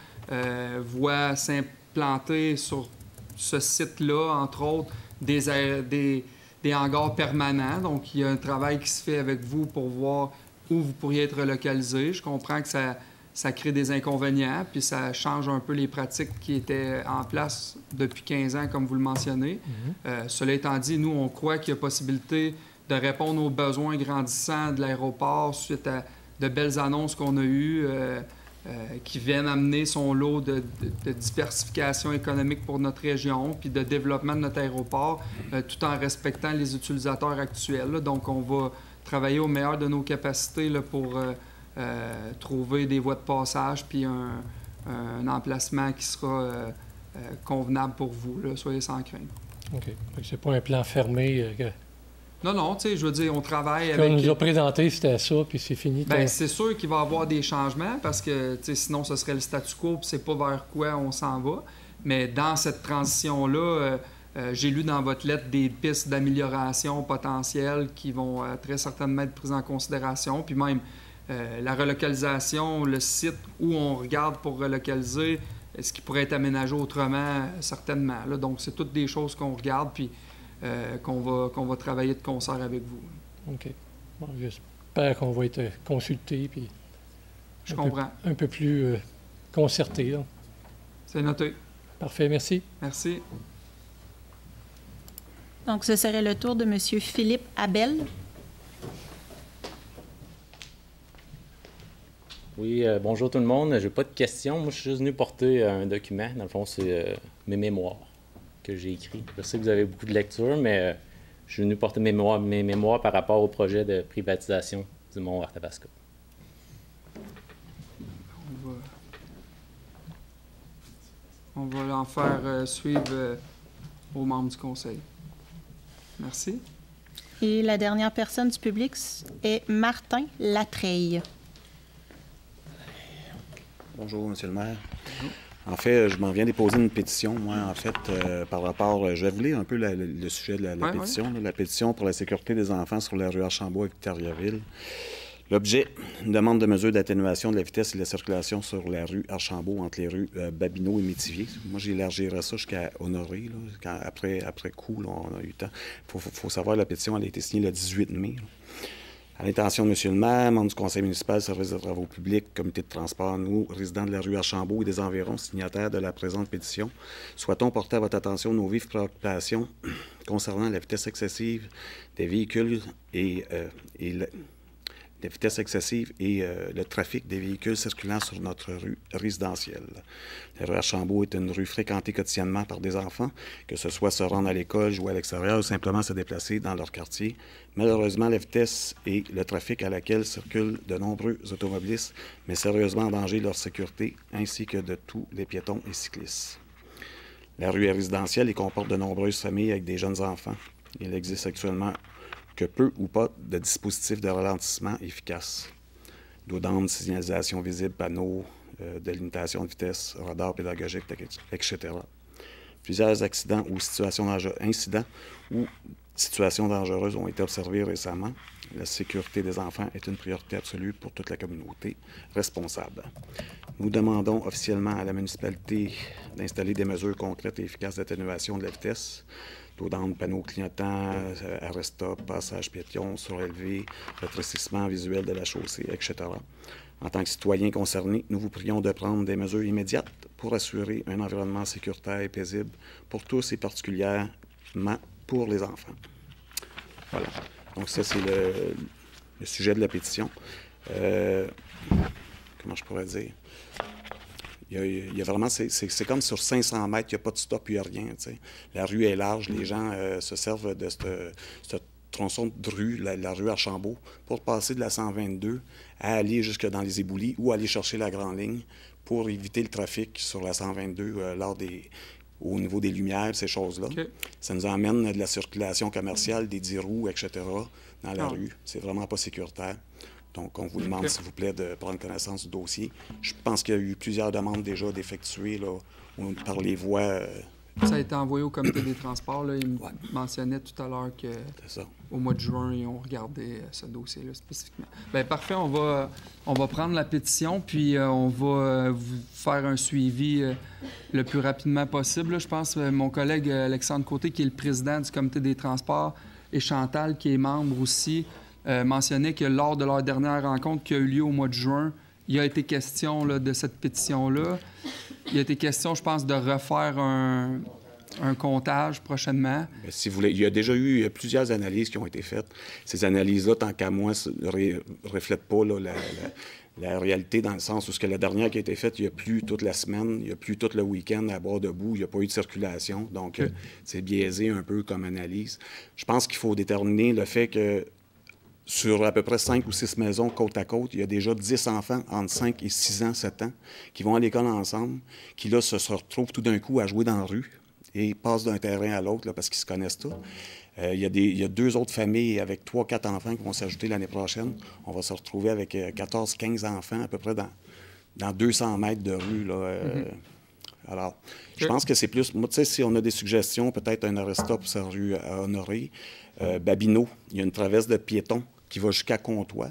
voit s'implanter sur ce site-là, entre autres, des hangars permanents. Donc, il y a un travail qui se fait avec vous pour voir où vous pourriez être relocalisé. Je comprends que ça crée des inconvénients, puis ça change un peu les pratiques qui étaient en place depuis 15 ans, comme vous le mentionnez. Cela étant dit, nous, on croit qu'il y a possibilité de répondre aux besoins grandissants de l'aéroport suite à de belles annonces qu'on a eues qui viennent amener son lot de diversification économique pour notre région puis de développement de notre aéroport tout en respectant les utilisateurs actuels. Là. Donc, on va travailler au meilleur de nos capacités là, pour trouver des voies de passage puis un emplacement qui sera convenable pour vous. Là. Soyez sans crainte. OK. C'est pas un plan fermé Non, tu sais, je veux dire, on travaille avec... Ce qu'on nous a présenté, c'était ça, puis c'est fini. Bien, c'est sûr qu'il va y avoir des changements parce que, tu sais, sinon, ce serait le statu quo, puis c'est pas vers quoi on s'en va. Mais dans cette transition-là, j'ai lu dans votre lettre des pistes d'amélioration potentielles qui vont très certainement être prises en considération. Puis même, la relocalisation, le site où on regarde pour relocaliser, est-ce qu'il pourrait être aménagé autrement? Certainement. Là. Donc, c'est toutes des choses qu'on regarde, puis... qu'on va travailler de concert avec vous. OK. Bon, j'espère qu'on va être consulté puis Je comprends. Un peu plus concerté. Là. C'est noté. Parfait, merci. Merci. Donc, ce serait le tour de M. Philippe Abel. Oui, bonjour tout le monde. Je n'ai pas de questions. Moi, je suis juste venu porter un document. Dans le fond, c'est mes mémoires que j'ai écrit. Je sais que vous avez beaucoup de lectures, mais je suis venu porter mes mémoires par rapport au projet de privatisation du Mont Arthabasca. On va l'en faire suivre aux membres du Conseil. Merci. Et la dernière personne du public est Martin Latreille. Bonjour, M. le maire. Bonjour. En fait, je m'en viens déposer une pétition, moi, en fait, par rapport... je vais vous lire un peu le sujet de la pétition. Ouais. Là, la pétition pour la sécurité des enfants sur la rue Archambault à Victoriaville. L'objet, une demande de mesure d'atténuation de la vitesse et de la circulation sur la rue Archambault entre les rues Babineau et Métivier. Moi, j'élargirais ça jusqu'à Honoré. Là, après coup, là, on a eu le temps. Il faut savoir, la pétition elle a été signée le 18 mai. Là. À l'intention de M. le maire, membre du conseil municipal, service de travaux publics, comité de transport, nous, résidents de la rue Archambault et des environs, signataires de la présente pétition, souhaitons porter à votre attention nos vives préoccupations concernant la vitesse excessive des véhicules et la vitesse excessive et le trafic des véhicules circulant sur notre rue résidentielle. La rue Archambault est une rue fréquentée quotidiennement par des enfants, que ce soit se rendre à l'école, jouer à l'extérieur ou simplement se déplacer dans leur quartier. Malheureusement, la vitesse et le trafic à laquelle circulent de nombreux automobilistes met sérieusement en danger leur sécurité ainsi que de tous les piétons et cyclistes. La rue est résidentielle et comporte de nombreuses familles avec des jeunes enfants. Il existe actuellement que peu ou pas de dispositifs de ralentissement efficaces. Dos d'âne, signalisation visible, panneaux de limitation de vitesse, radar pédagogique, etc. Plusieurs incidents ou situations dangereuses ont été observées récemment. La sécurité des enfants est une priorité absolue pour toute la communauté responsable. Nous demandons officiellement à la municipalité d'installer des mesures concrètes et efficaces d'atténuation de la vitesse, dos d'âne, panneaux clignotants, arrêt-stop, passage piéton, surélevé, rétrécissement visuel de la chaussée, etc. En tant que citoyens concernés, nous vous prions de prendre des mesures immédiates pour assurer un environnement sécuritaire et paisible pour tous et particulièrement pour les enfants. Voilà. Donc ça, c'est le sujet de la pétition. Comment je pourrais dire? Il y a vraiment, c'est comme sur 500 mètres, il n'y a pas de stop, il n'y a rien. T'sais. La rue est large, les gens se servent de ce tronçon de rue, la rue Archambault, pour passer de la 122 à aller jusque dans les éboulis ou aller chercher la grande ligne pour éviter le trafic sur la 122 au niveau des lumières, ces choses-là. Okay. Ça nous emmène de la circulation commerciale, des 10 roues, etc., dans la rue. C'est vraiment pas sécuritaire. Donc, on vous demande, s'il vous plaît, de prendre connaissance du dossier. Je pense qu'il y a eu plusieurs demandes déjà d'effectuer là, par les voies. Ça a été envoyé au comité des transports. Là. Il mentionnait tout à l'heure qu'au mois de juin, ils ont regardé ce dossier-là spécifiquement. Bien, parfait. On va prendre la pétition, puis on va vous faire un suivi le plus rapidement possible. Là. Je pense que mon collègue Alexandre Côté, qui est le président du comité des transports, et Chantal, qui est membre aussi, mentionnait que lors de leur dernière rencontre qui a eu lieu au mois de juin, il a été question là, de cette pétition-là. Il a été question, je pense, de refaire un comptage prochainement. Bien, si vous voulez, il y a déjà eu plusieurs analyses qui ont été faites. Ces analyses-là, tant qu'à moi, ne reflètent pas là, la réalité dans le sens où la dernière qui a été faite, il n'y a plus toute la semaine, il n'y a plus tout le week-end à bord debout, il n'y a pas eu de circulation. Donc, c'est biaisé un peu comme analyse. Je pense qu'il faut déterminer le fait que sur à peu près 5 ou 6 maisons côte à côte, il y a déjà 10 enfants entre 5 et 6 ans, 7 ans, qui vont à l'école ensemble, qui là se retrouvent tout d'un coup à jouer dans la rue et passent d'un terrain à l'autre là, parce qu'ils se connaissent tous. Il y a 2 autres familles avec 3-4 enfants qui vont s'ajouter l'année prochaine. On va se retrouver avec 14-15 enfants à peu près dans 200 mètres de rue. Là, Alors, je pense que c'est plus... Moi, tu sais, si on a des suggestions, peut-être un arrêt-stop sur la rue à Honoré. Babineau, il y a une traverse de piétons qui va jusqu'à Comtois.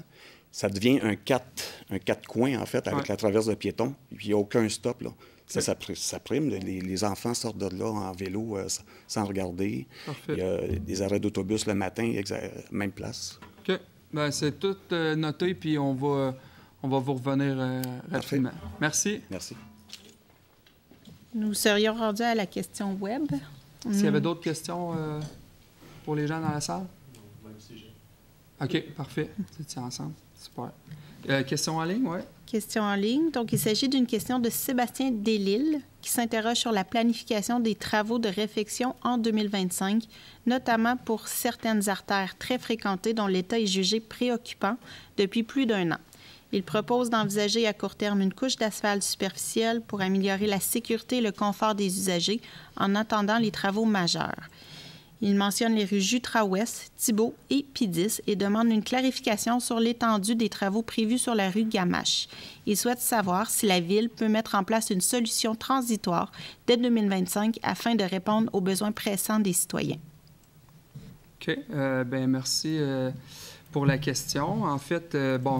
Ça devient un 4 coins, en fait, avec la traverse de piétons. Puis il n'y a aucun stop, là. Ça prime. Les enfants sortent de là en vélo sans regarder. Parfait. Il y a des arrêts d'autobus le matin, même place. OK. Bien, c'est tout noté, puis on va vous revenir rapidement. Merci. Merci. Nous serions rendus à la question web. S'il y avait d'autres questions pour les gens dans la salle? Même si j'ai. OK, parfait. C'est ensemble. Super. Question en ligne, oui? Question en ligne. Donc, il s'agit d'une question de Sébastien Delisle qui s'interroge sur la planification des travaux de réfection en 2025, notamment pour certaines artères très fréquentées dont l'état est jugé préoccupant depuis plus d'1 an. Il propose d'envisager à court terme une couche d'asphalte superficielle pour améliorer la sécurité et le confort des usagers en attendant les travaux majeurs. Il mentionne les rues Jutra-Ouest, Thibault et Pidis et demande une clarification sur l'étendue des travaux prévus sur la rue Gamache. Il souhaite savoir si la Ville peut mettre en place une solution transitoire dès 2025 afin de répondre aux besoins pressants des citoyens. OK. Bien, merci. pour la question. En fait,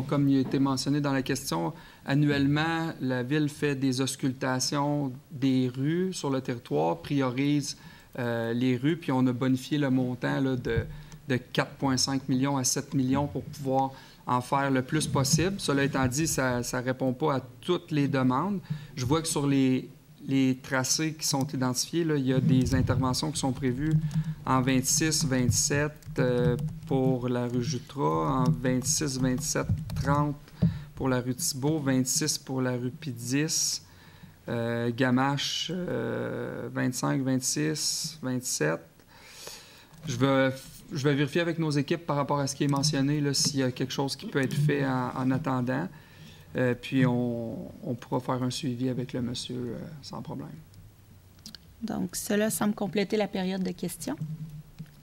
comme il a été mentionné dans la question, annuellement, la Ville fait des auscultations des rues sur le territoire, priorise les rues, puis on a bonifié le montant là, de 4,5 millions à 7 millions pour pouvoir en faire le plus possible. Cela étant dit, ça ne répond pas à toutes les demandes. Je vois que sur les tracés qui sont identifiés, là, il y a des interventions qui sont prévues en 26, 27 pour la rue Jutras, en 26, 27, 30 pour la rue Thibault, 26 pour la rue Pidis, Gamache, 25, 26, 27. Je vais vérifier avec nos équipes par rapport à ce qui est mentionné, là, s'il y a quelque chose qui peut être fait en attendant. Puis on pourra faire un suivi avec le monsieur sans problème. Donc, cela semble compléter la période de questions.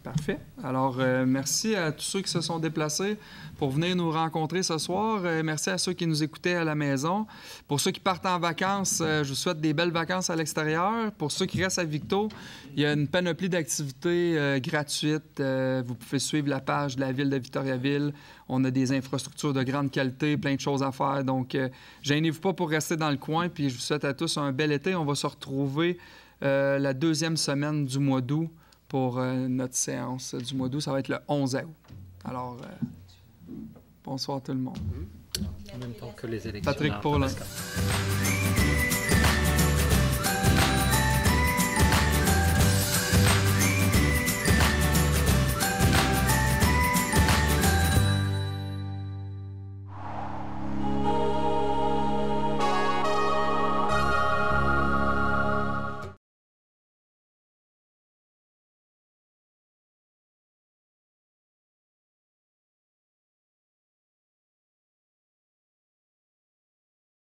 Parfait. Alors, merci à tous ceux qui se sont déplacés pour venir nous rencontrer ce soir. Merci à ceux qui nous écoutaient à la maison. Pour ceux qui partent en vacances, je vous souhaite des belles vacances à l'extérieur. Pour ceux qui restent à Victo, il y a une panoplie d'activités gratuites. Vous pouvez suivre la page de la Ville de Victoriaville. On a des infrastructures de grande qualité, plein de choses à faire. Donc, gênez-vous pas pour rester dans le coin. Puis, je vous souhaite à tous un bel été. On va se retrouver la deuxième semaine du mois d'août pour notre séance du mois d'août. Ça va être le 11 août. Alors, bonsoir tout le monde. En même temps que les élections. Patrick Paulin.